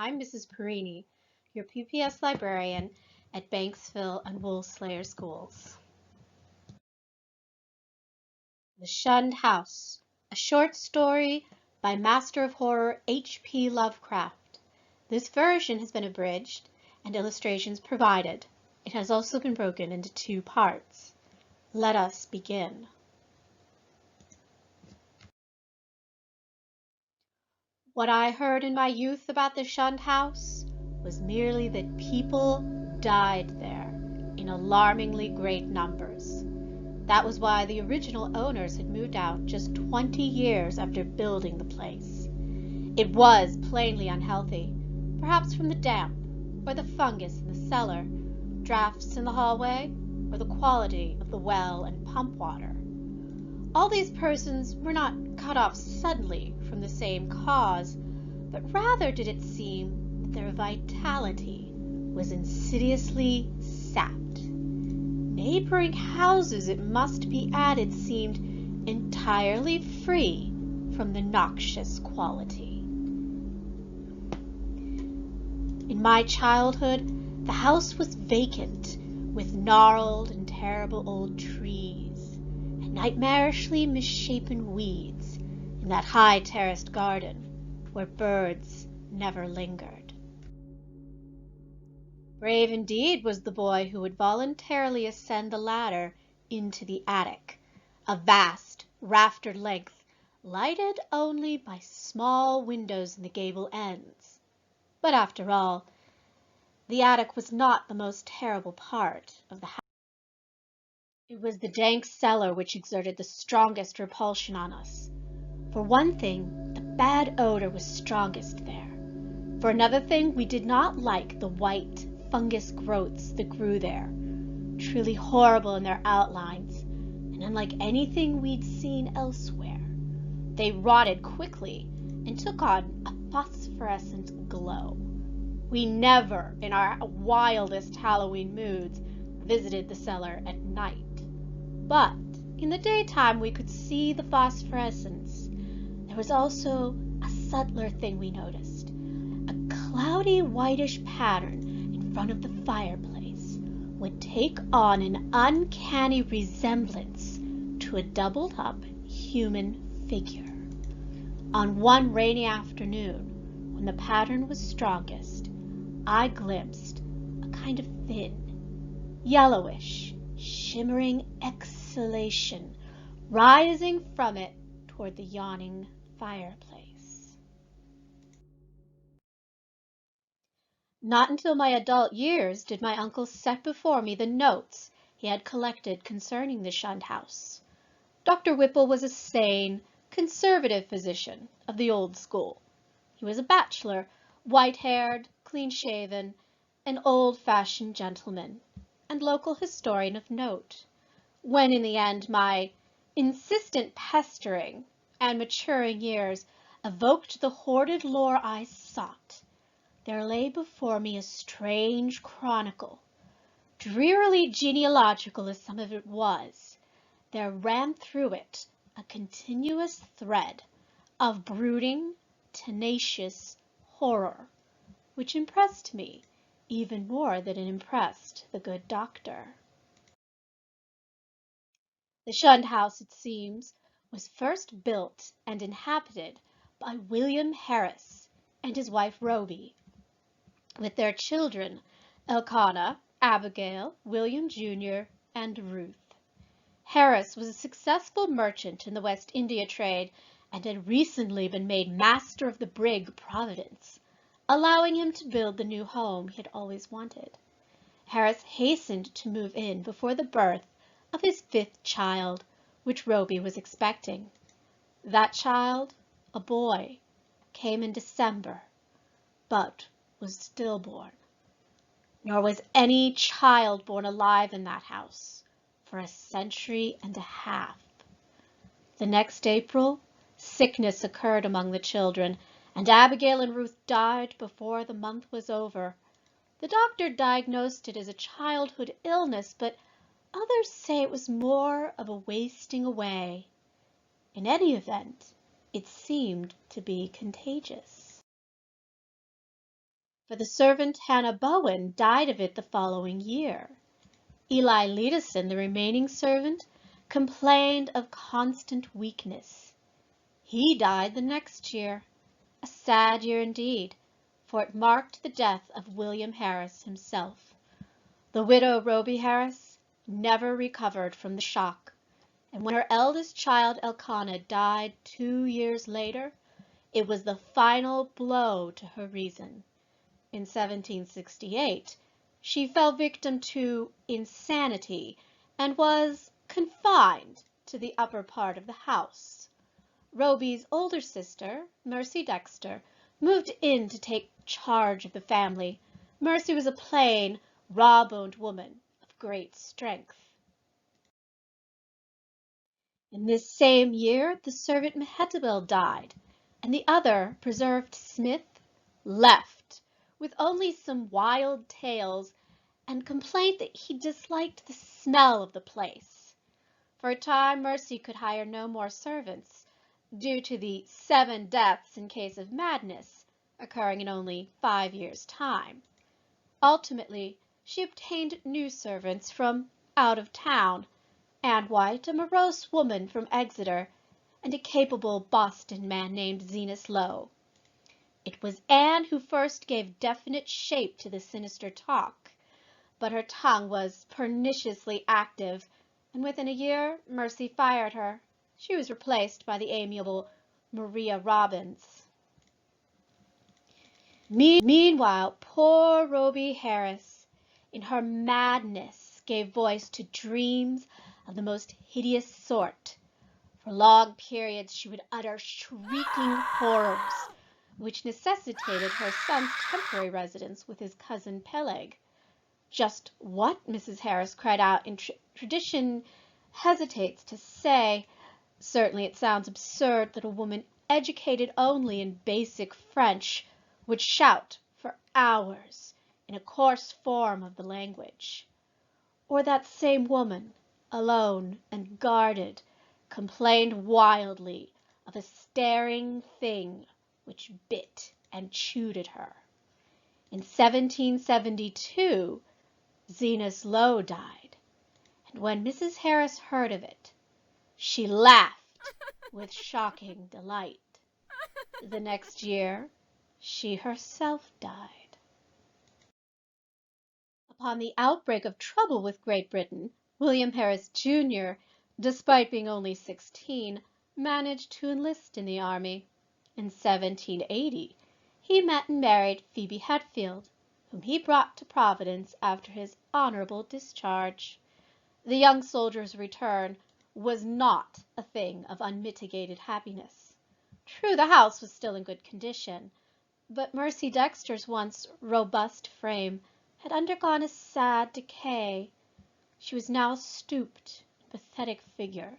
I'm Mrs. Perini, your PPS librarian at Banksville and Woolslair schools. The Shunned House, a short story by Master of Horror H.P. Lovecraft. This version has been abridged and illustrations provided. It has also been broken into 2 parts. Let us begin. What I heard in my youth about the Shunned House was merely that people died there in alarmingly great numbers. That was why the original owners had moved out just 20 years after building the place. It was plainly unhealthy, perhaps from the damp, or the fungus in the cellar, drafts in the hallway, or the quality of the well and pump water. All these persons were not cut off suddenly from the same cause, but rather did it seem that their vitality was insidiously sapped. Neighboring houses, it must be added, seemed entirely free from the noxious quality. In my childhood, the house was vacant, with gnarled and terrible old trees, and nightmarishly misshapen weeds in that high terraced garden where birds never lingered. Brave indeed was the boy who would voluntarily ascend the ladder into the attic, a vast, raftered length, lighted only by small windows in the gable ends. But after all, the attic was not the most terrible part of the house. It was the dank cellar which exerted the strongest repulsion on us. For one thing, the bad odor was strongest there. For another thing, we did not like the white fungus growths that grew there, truly horrible in their outlines, and unlike anything we'd seen elsewhere. They rotted quickly and took on a phosphorescent glow. We never, in our wildest Halloween moods, visited the cellar at night. But in the daytime we could see the phosphorescence. There was also a subtler thing we noticed. A cloudy whitish pattern in front of the fireplace would take on an uncanny resemblance to a doubled up human figure. On one rainy afternoon, when the pattern was strongest, I glimpsed a kind of thin, yellowish, shimmering exhalation rising from it toward the yawning fireplace. Not until my adult years did my uncle set before me the notes he had collected concerning the Shunned House. Dr. Whipple was a sane, conservative physician of the old school. He was a bachelor, white-haired, clean-shaven, an old-fashioned gentleman, and local historian of note. When in the end my insistent pestering and maturing years evoked the hoarded lore I sought, there lay before me a strange chronicle. Drearily genealogical as some of it was, there ran through it a continuous thread of brooding, tenacious horror, which impressed me even more than it impressed the good doctor. The Shunned House, it seems, was first built and inhabited by William Harris and his wife Roby, with their children Elkanah, Abigail, William Jr., and Ruth. Harris was a successful merchant in the West India trade and had recently been made master of the brig Providence, allowing him to build the new home he had always wanted. Harris hastened to move in before the birth of his 5th child, which Roby was expecting. That child, a boy, came in December, but was stillborn. Nor was any child born alive in that house for a century and a half. The next April, sickness occurred among the children, and Abigail and Ruth died before the month was over. The doctor diagnosed it as a childhood illness, but others say it was more of a wasting away. In any event, it seemed to be contagious. for the servant Hannah Bowen died of it the following year. Eli Leedison, the remaining servant, complained of constant weakness. He died the next year, a sad year indeed, for it marked the death of William Harris himself. The widow, Roby Harris, never recovered from the shock, and when her eldest child, Elkanah, died 2 years later, it was the final blow to her reason. In 1768, she fell victim to insanity and was confined to the upper part of the house. Roby's older sister, Mercy Dexter, moved in to take charge of the family. Mercy was a plain, raw-boned woman of great strength. In this same year, the servant Mehetabel died, and the other, preserved Smith, left, with only some wild tales and complaint that he disliked the smell of the place. For a time, Mercy could hire no more servants, due to the 7 deaths in case of madness, occurring in only 5 years' time. Ultimately, she obtained new servants from out of town, Anne White, a morose woman from Exeter, and a capable Boston man named Zenas Lowe. It was Anne who first gave definite shape to the sinister talk, but her tongue was perniciously active, and within a year Mercy fired her. She was replaced by the amiable Maria Robbins. Meanwhile, poor Roby Harris, in her madness, gave voice to dreams of the most hideous sort. For long periods she would utter shrieking horrors, which necessitated her son's temporary residence with his cousin Peleg. Just what Mrs. Harris cried out in tradition hesitates to say. Certainly it sounds absurd that a woman educated only in basic French would shout for hours in a coarse form of the language. Or that same woman, alone and guarded, complained wildly of a staring thing which bit and chewed at her. In 1772, Zenas Lowe died, and when Mrs. Harris heard of it, she laughed with shocking delight. The next year, she herself died. Upon the outbreak of trouble with Great Britain, William Harris, Jr., despite being only 16, managed to enlist in the army. In 1780, he met and married Phoebe Hetfield, whom he brought to Providence after his honorable discharge. The young soldier's return was not a thing of unmitigated happiness. True, the house was still in good condition, but Mercy Dexter's once robust frame had undergone a sad decay. She was now a stooped, pathetic figure,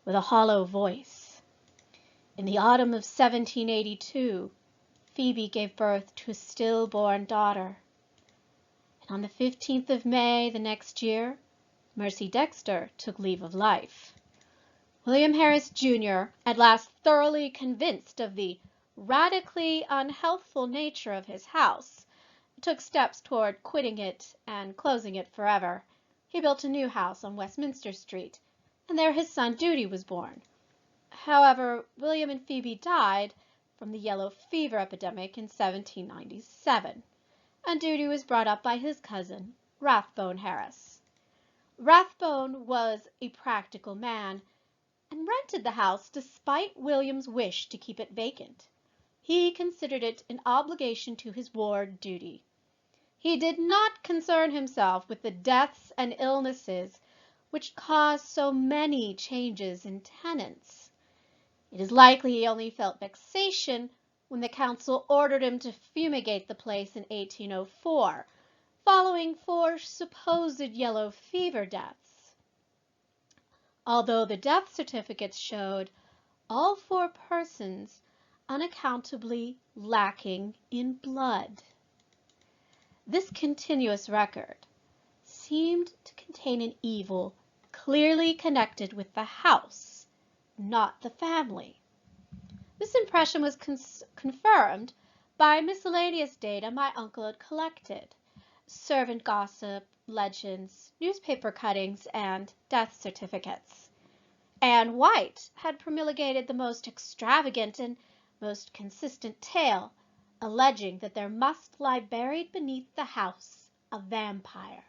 with a hollow voice. In the autumn of 1782, Phoebe gave birth to a stillborn daughter, and on the 15th of May the next year, Mercy Dexter took leave of life. William Harris, Jr., at last thoroughly convinced of the radically unhealthful nature of his house, took steps toward quitting it and closing it forever. He built a new house on Westminster Street, and there his son Duty was born. However, William and Phoebe died from the yellow fever epidemic in 1797, and Duty was brought up by his cousin, Rathbone Harris. Rathbone was a practical man, and rented the house despite William's wish to keep it vacant. He considered it an obligation to his ward Duty. He did not concern himself with the deaths and illnesses which caused so many changes in tenants. It is likely he only felt vexation when the council ordered him to fumigate the place in 1804, following 4 supposed yellow fever deaths. Although the death certificates showed all 4 persons unaccountably lacking in blood. This continuous record seemed to contain an evil clearly connected with the house, not the family. This impression was confirmed by miscellaneous data my uncle had collected: servant gossip, legends, newspaper cuttings, and death certificates. Anne White had promulgated the most extravagant and most consistent tale, alleging that there must lie buried beneath the house a vampire.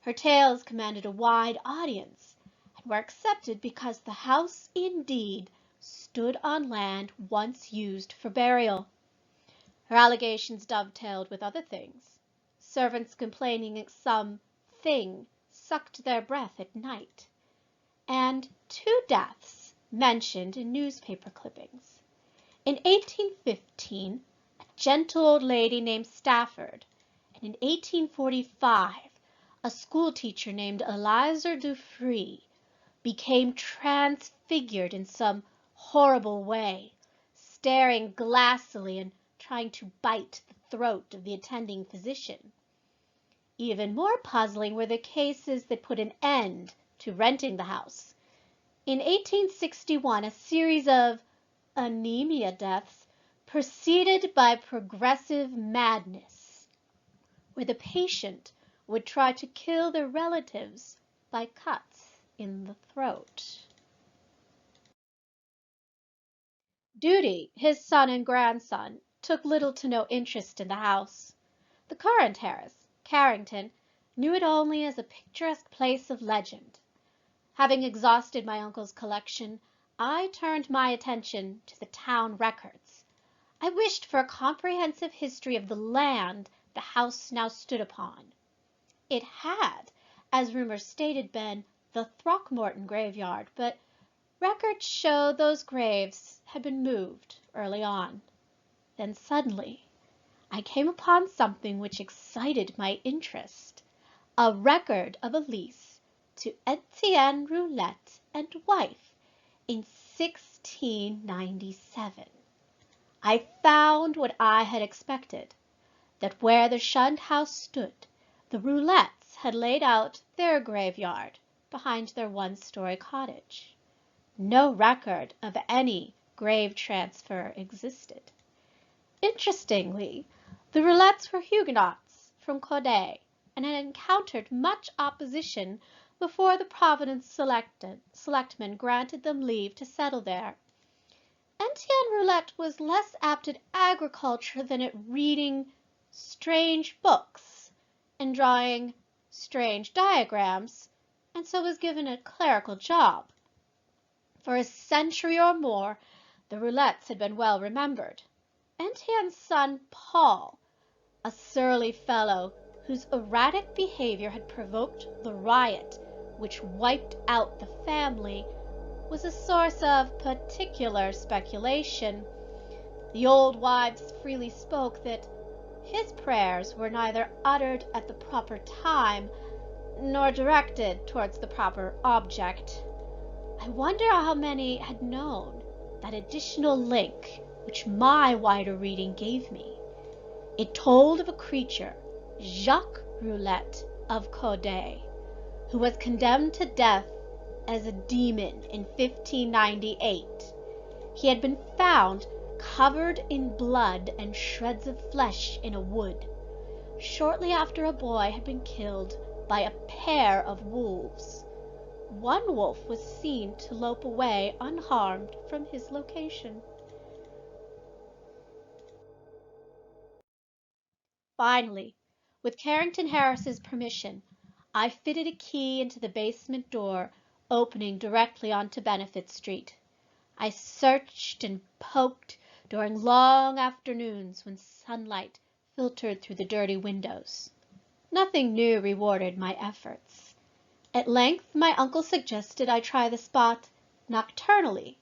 Her tales commanded a wide audience, and were accepted because the house indeed stood on land once used for burial. Her allegations dovetailed with other things: servants complaining some thing sucked their breath at night, and 2 deaths mentioned in newspaper clippings. In 1815, a gentle old lady named Stafford, and in 1845, a schoolteacher named Eliza Dufree, became transfigured in some horrible way, staring glassily and trying to bite the throat of the attending physician. Even more puzzling were the cases that put an end to renting the house. In 1861, a series of anemia deaths preceded by progressive madness, where the patient would try to kill their relatives by cuts in the throat. Duty, his son and grandson, took little to no interest in the house. The current heiress, Carrington, knew it only as a picturesque place of legend. Having exhausted my uncle's collection, I turned my attention to the town records. I wished for a comprehensive history of the land the house now stood upon. It had, as rumor stated, been the Throckmorton graveyard, but records show those graves had been moved early on. Then suddenly I came upon something which excited my interest: a record of a lease to Etienne Roulette and wife in 1697. I found what I had expected, that where the Shunned House stood, the Roulettes had laid out their graveyard behind their 1-story cottage. No record of any grave transfer existed. Interestingly, the Roulettes were Huguenots from Caudet, and had encountered much opposition before the Providence selectmen granted them leave to settle there. Etienne Roulette was less apt at agriculture than at reading strange books and drawing strange diagrams, and so was given a clerical job. For a century or more, the Roulettes had been well remembered. Etienne's son Paul, a surly fellow whose erratic behavior had provoked the riot which wiped out the family, was a source of particular speculation. The old wives freely spoke that his prayers were neither uttered at the proper time nor directed towards the proper object. I wonder how many had known that additional link which my wider reading gave me. It told of a creature, Jacques Roulette of Caudet, who was condemned to death as a demon in 1598. He had been found covered in blood and shreds of flesh in a wood, shortly after a boy had been killed by a pair of wolves. One wolf was seen to lope away unharmed from his location. Finally, with Carrington Harris's permission, I fitted a key into the basement door opening directly onto Benefit Street. I searched and poked during long afternoons when sunlight filtered through the dirty windows. Nothing new rewarded my efforts. At length my uncle suggested I try the spot nocturnally.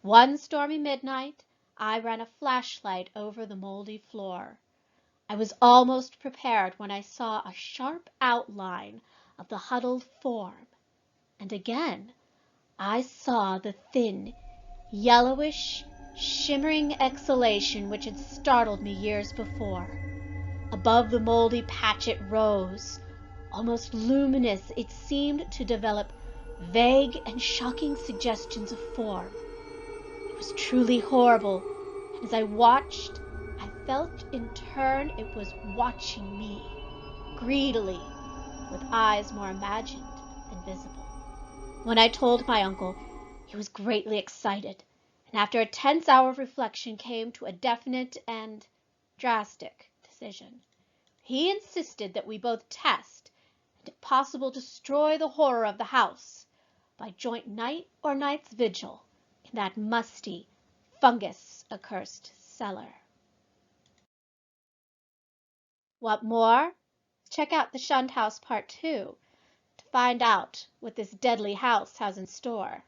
One stormy midnight I ran a flashlight over the moldy floor. I was almost prepared when I saw a sharp outline of the huddled form, and again I saw the thin, yellowish, shimmering exhalation which had startled me years before. Above the moldy patch it rose. Almost luminous, it seemed to develop vague and shocking suggestions of form. It was truly horrible, and as I watched, I felt in turn it was watching me, greedily, with eyes more imagined than visible. When I told my uncle, he was greatly excited, and after a tense hour of reflection came to a definite and drastic decision. He insisted that we both test, and if possible destroy the horror of the house, by joint night or night's vigil in that musty, fungus-accursed cellar. Want more? Check out the Shunned House Part 2 to find out what this deadly house has in store.